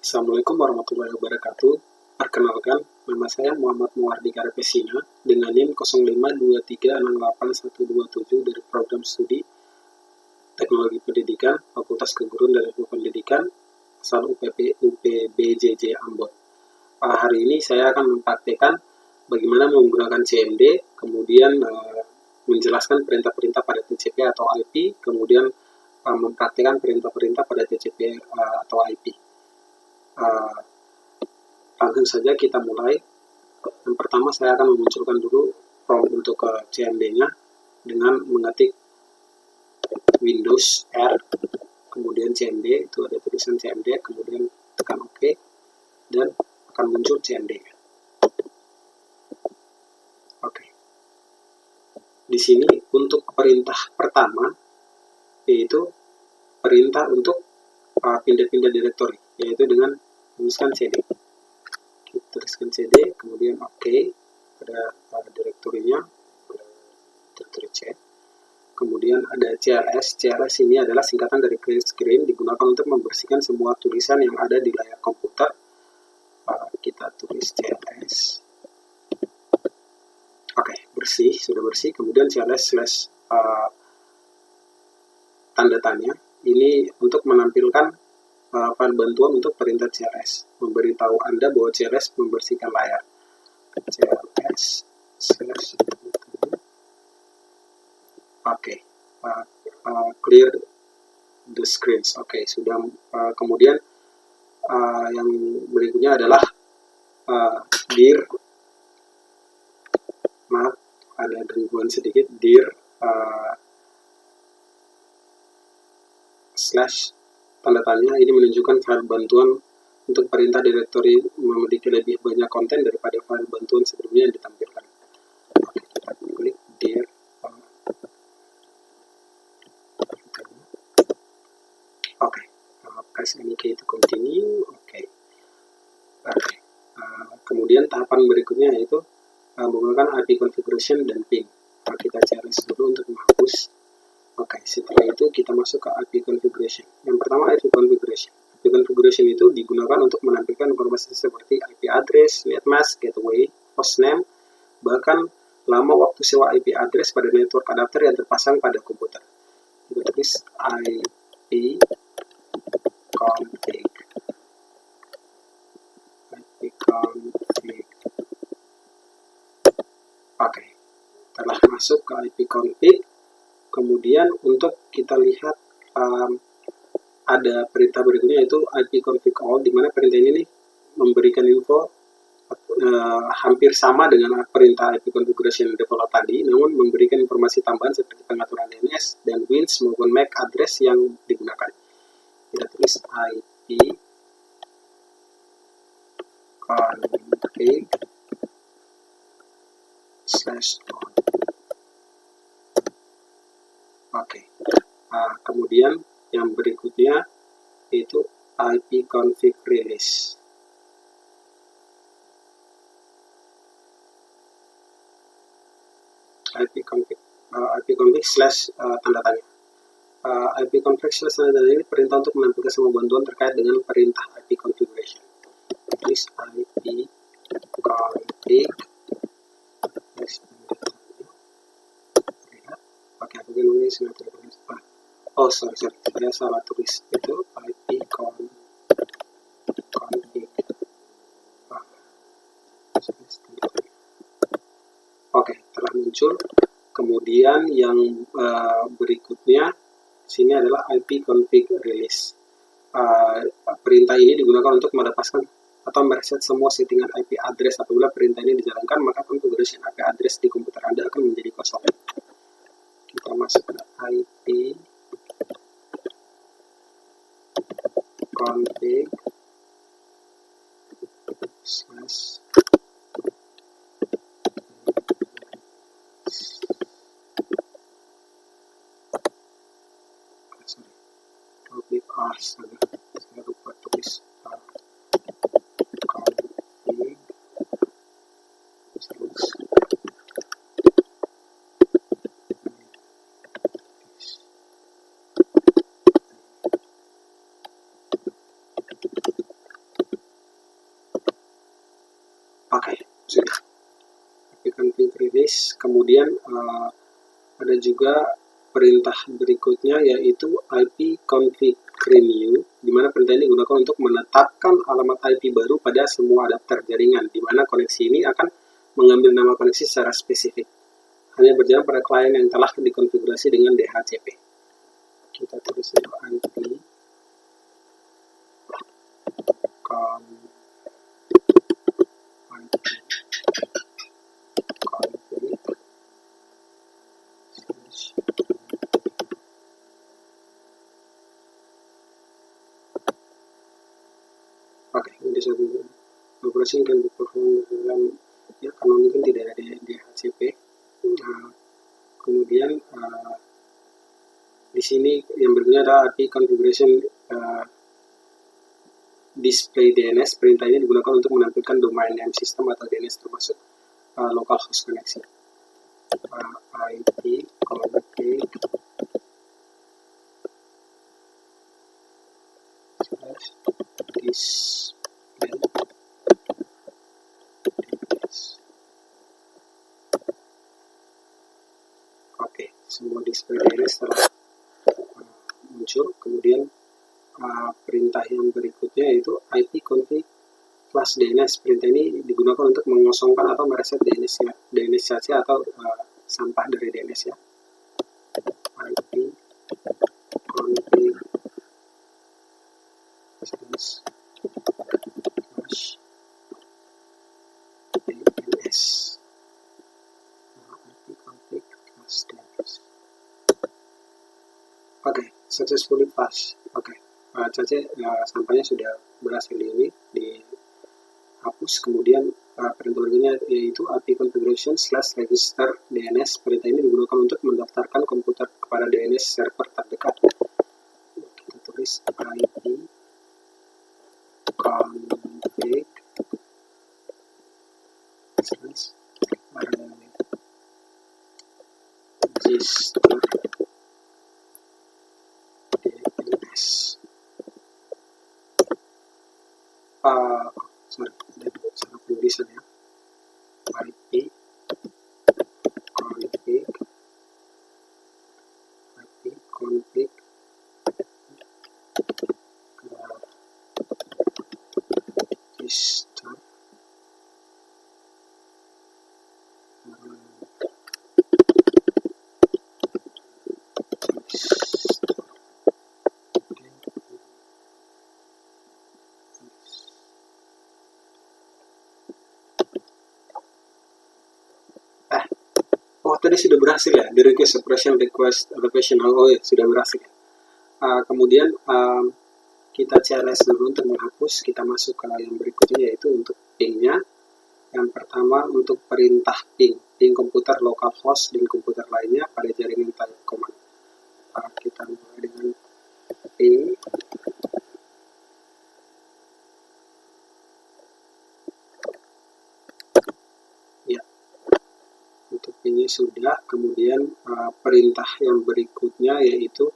Assalamualaikum warahmatullahi wabarakatuh. Perkenalkan, nama saya Muhammad Muwardika Repesina dengan NIM 0523681127 dari Program Studi Teknologi Pendidikan, Fakultas Keguruan dan Ilmu Pendidikan, asal UPBJJ Ambon. Hari ini saya akan mempraktikkan bagaimana menggunakan CMD, kemudian menjelaskan perintah-perintah pada TCP atau IP, kemudian mempraktikkan perintah-perintah pada TCP atau IP. Langsung saja kita mulai. Yang pertama saya akan memunculkan dulu prompt untuk CMD-nya dengan mengetik Windows R, kemudian CMD, itu ada tulisan CMD, kemudian tekan OK, dan akan muncul CMD-nya. Oke. Di sini untuk perintah pertama, yaitu perintah untuk pindah-pindah direktori, yaitu dengan tuliskan CD. Kita tuliskan CD, kemudian OK pada direktorinya, direktori C. Kemudian ada CLS. CLS ini adalah singkatan dari clear screen, digunakan untuk membersihkan semua tulisan yang ada di layar komputer. Kita tulis CLS. Oke, bersih, sudah bersih. Kemudian CLS slash tanda tanya. Ini untuk menampilkan file bantuan untuk perintah CLS, memberitahu Anda bahwa CLS membersihkan layar. CLS slash clear the screens. Sudah. Kemudian yang berikutnya adalah dir, maaf ada gangguan sedikit, dir slash tanda tanya. Ini menunjukkan file bantuan untuk perintah direktori memiliki lebih banyak konten daripada file bantuan sebelumnya yang ditampilkan. Kita klik dir. Press any key to continue. Kemudian tahapan berikutnya yaitu menggunakan IP configuration dan ping. Kita CLS dulu untuk menghapus. Setelah itu kita masuk ke IP configuration. Yang pertama IP configuration. IP configuration itu digunakan untuk menampilkan informasi seperti IP address, net mask, gateway, hostname, bahkan lama waktu sewa IP address pada network adapter yang terpasang pada komputer. Kita tulis IP config. Telah masuk ke IP config. Kemudian untuk kita lihat ada perintah berikutnya yaitu IP config all, di mana perintah ini memberikan info hampir sama dengan perintah IP configuration default tadi, namun memberikan informasi tambahan seperti pengaturan DNS dan WINS maupun MAC address yang digunakan. Kita tulis IP config /on. Kemudian yang berikutnya yaitu IP config release. IP config slash tanda tanya. IP config slash tanda tanya ini perintah untuk menampilkan semua bantuan terkait dengan perintah IP configuration. Tulis IP config. Saya salah tulis, itu IP config. Telah muncul. Kemudian yang berikutnya sini adalah IP config release. Perintah ini digunakan untuk melepaskan atau mereset semua settingan IP address. Apabila perintah ini dijalankan, maka configuration IP address di komputer Anda akan menjadi kosong. Kita masuk ke IP config slash saya lupa tulis config. Oke, sudah. IP config release. Kemudian ada juga perintah berikutnya yaitu IP config renew, di mana perintah ini digunakan untuk menetapkan alamat IP baru pada semua adapter jaringan, di mana koneksi ini akan mengambil nama koneksi secara spesifik. Hanya berjalan pada klien yang telah dikonfigurasi dengan DHCP. Kita tulis dulu IP Oke, ini satu operation can be performed dalam ya, karena mungkin tidak ada DHCP. Kemudian di sini yang berikutnya adalah IP configuration display DNS. Perintah ini digunakan untuk menampilkan domain name system atau DNS termasuk localhost koneksi. IP config display DNS. Oke, semua display DNS telah muncul. Kemudian perintah yang berikutnya yaitu IP config flash DNS. Perintah ini digunakan untuk mengosongkan atau mereset DNS cache atau sampah dari DNS ya. IP config flash DNS. IP config flash DNS. Oke, successfully flash. Oke. Cache sampahnya sudah berhasil dihapus. Kemudian perintah berikutnya yaitu IP configuration / register DNS. Perintah ini digunakan untuk mendaftarkan komputer kepada DNS server terdekat. Kita tulis IP config register DNS. Sorry, salah penulisan ya. IP config register tadi sudah berhasil ya, di request allocation. Oh ya, sudah berhasil. Kemudian kita CLS dulu untuk menghapus. Kita masuk ke yang berikutnya yaitu untuk pingnya. Yang pertama untuk perintah ping komputer localhost dan komputer lainnya pada jaringan type command. Kita mulai dengan ping. Ini sudah. Kemudian perintah yang berikutnya yaitu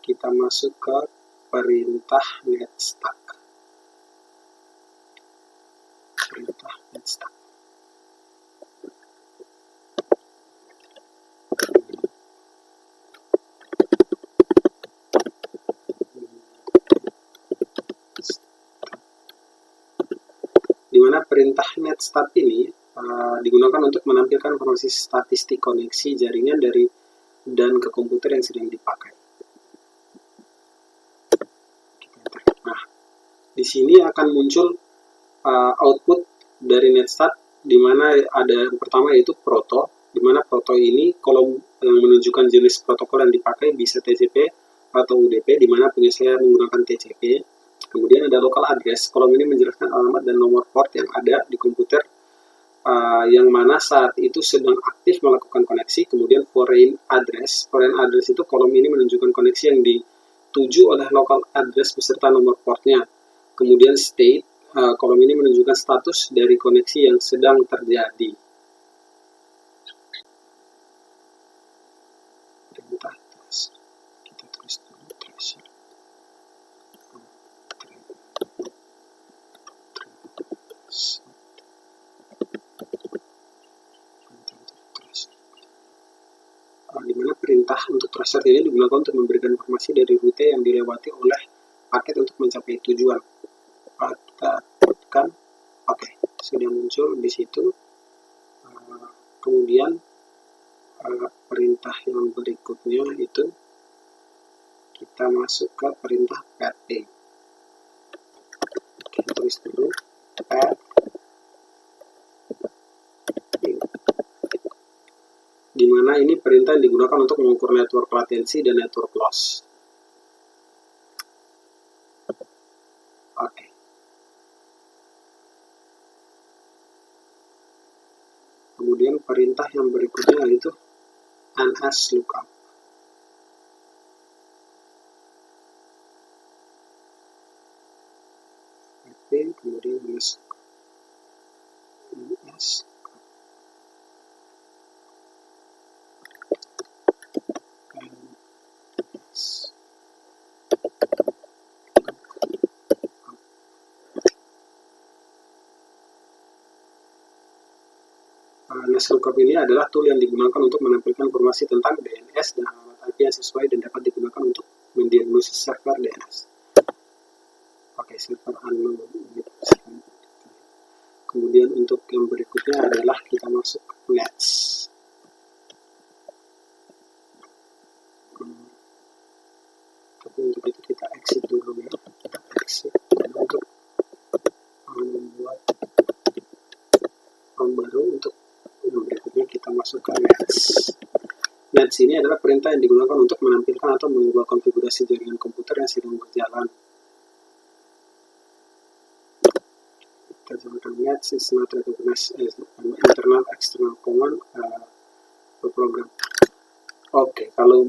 kita masuk ke perintah netstack. Di mana perintah netstack ini digunakan untuk menampilkan informasi statistik koneksi jaringan dan ke komputer yang sedang dipakai. Nah, di sini akan muncul output dari netstack, di mana ada yang pertama yaitu proto, di mana proto ini kolom yang menunjukkan jenis protokol yang dipakai bisa TCP atau UDP, di mana penyesuaian menggunakan TCP. Kemudian ada local address, kolom ini menjelaskan alamat dan nomor port yang ada di komputer yang mana saat itu sedang aktif melakukan koneksi. Kemudian foreign address itu kolom ini menunjukkan koneksi yang dituju oleh local address beserta nomor portnya. Kemudian state, kolom ini menunjukkan status dari koneksi yang sedang terjadi. Kita tulis dulu tracer. perintah untuk transfer ini digunakan untuk memberikan informasi dari rute yang dilewati oleh paket untuk mencapai tujuan. Kita tekan oke, sudah muncul di situ. Kemudian perintah yang berikutnya itu kita masuk ke perintah pad A. Kita tulis dulu pad A, di mana ini perintah yang digunakan untuk mengukur network latensi dan network loss. Oke. Kemudian perintah yang berikutnya yaitu NSLOOKUP. Oke, kemudian masuk NS. NSLOOKUP ini adalah tool yang digunakan untuk menampilkan informasi tentang DNS dan alamat IP yang sesuai dan dapat digunakan untuk mendiagnosis server DNS. Oke, server unknown. Kemudian untuk yang berikutnya adalah kita masuk ke Nets. Tapi untuk itu kita exit dulu ya. Kita exit untuk membuat form baru. Untuk yang berikutnya kita masuk ke Nets. Nets ini adalah perintah yang digunakan untuk menampilkan atau mengubah konfigurasi jaringan komputer yang sedang berjalan. Kita gunakan Nets is not recognized as an internal external command program. Oke, kalau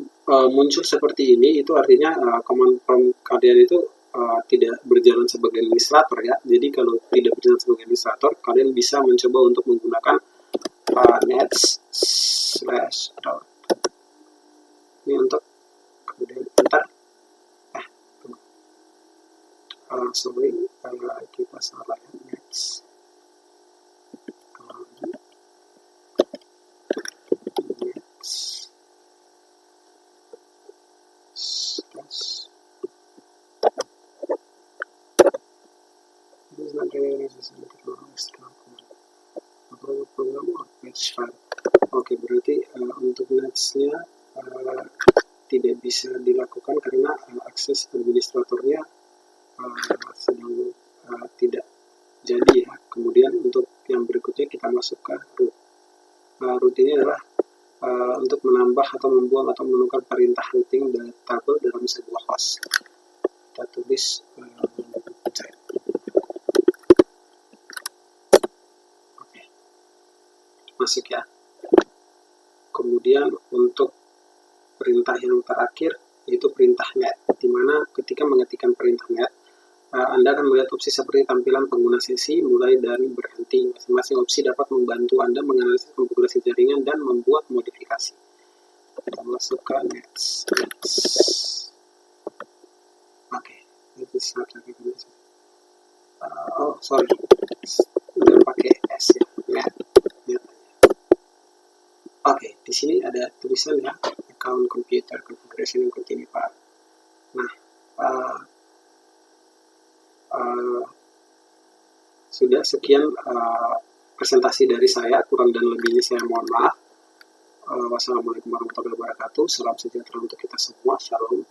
muncul seperti ini itu artinya command prompt kalian itu tidak berjalan sebagai administrator ya. Jadi kalau tidak berjalan sebagai administrator, kalian bisa mencoba untuk menggunakan nets /. Ini untuk kemudian enter. Sorry, kita salah ya, nets. Oke, berarti untuk netsnya tidak bisa dilakukan karena akses administratornya sedang tidak jadi ya. Kemudian untuk yang berikutnya kita masuk ke root. Root ini adalah untuk menambah atau membuang atau menukar perintah routing tabel dalam sebuah host. Kita tulis oke, masuk ya. Kemudian untuk perintah yang terakhir yaitu perintah net, di mana ketika mengetikkan perintah net Anda akan melihat opsi seperti tampilan pengguna sesi, mulai dan berhenti. Masing-masing opsi dapat membantu Anda menganalisis konfigurasi jaringan dan membuat modifikasi. Kita masuk ke nets. Oke, itu sangat lagi. Sorry, udah pakai S ya, net. Oke, di sini ada tulisan ya, account computer configuration and continue part. Nah, sudah sekian presentasi dari saya, kurang dan lebihnya saya mohon maaf. Wassalamualaikum warahmatullahi wabarakatuh. Salam sejahtera untuk kita semua. Shalom.